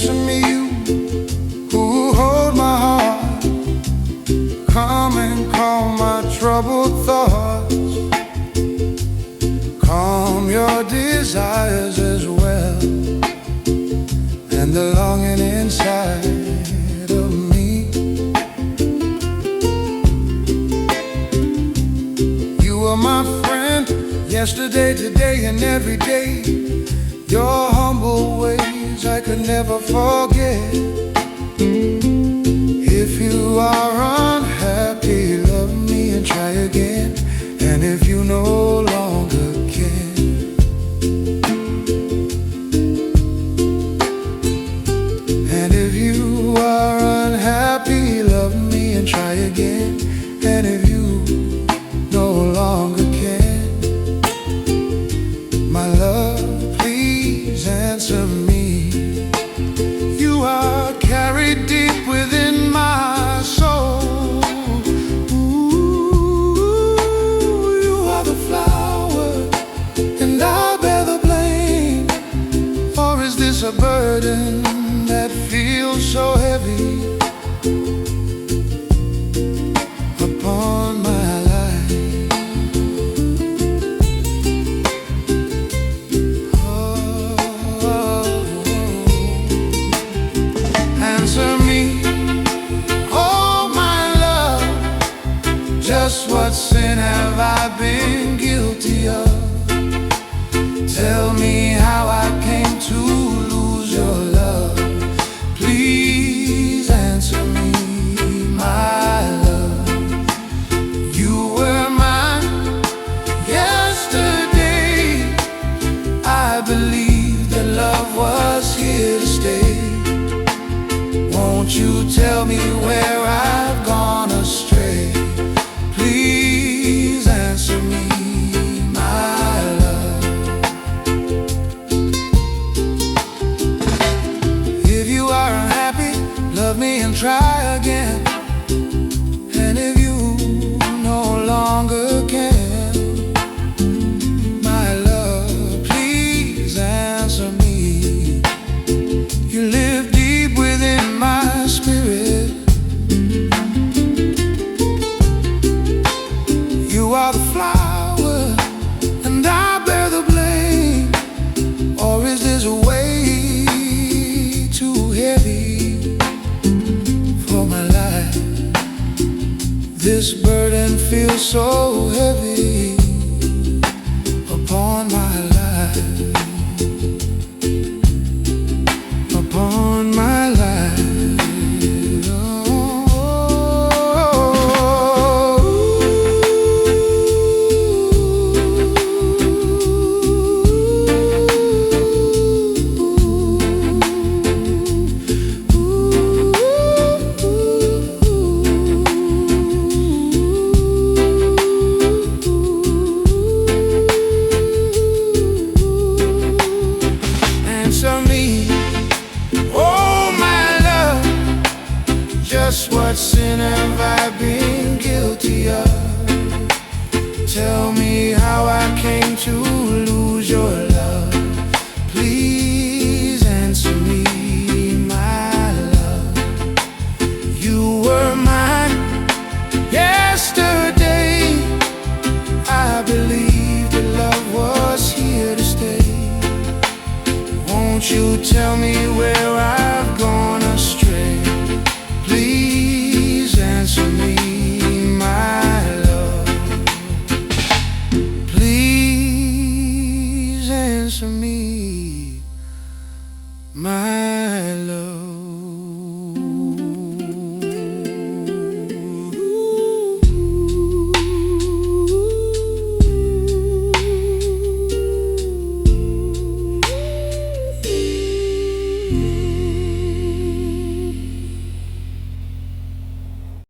Answer me, you who hold my heart. Come and calm my troubled thoughts. Calm your desires as well, and the longing inside of me. You were my friend yesterday, today, and every day. Your humble ways I could never forget. If you are unhappy, love me and try again. And if you no longer can, and if you are unhappy, love me and try again. And if you no longer can, my love, please answer me. You are carried deep within my soul. Ooh, you are the flower, and I bear the blame. Or is this a burden that feels so heavy upon my life? Answer me, oh my love, just what sin have I been guilty of? Tell me how I came to lose your love. Please answer me, my love. You were mine yesterday. I believed that love was here to stay. Won't you tell me where I've gone astray? Please answer me, my love. If you are unhappy, love me and try again. And if you no longer can, my love, please answer me. You live deep within my spirit. You are the flower, and I bear the blame. Or is this way too heavy for my life? This burden feels so heavy upon my life, upon my life. Answer me, oh my love, just what sin have I been guilty of? Tell me how I came to lose your love. Please answer me, my love. You were mine yesterday. I believed that love was here to stay. Won't you tell me where I've gone astray? Please answer me, my love. Please answer me, my love.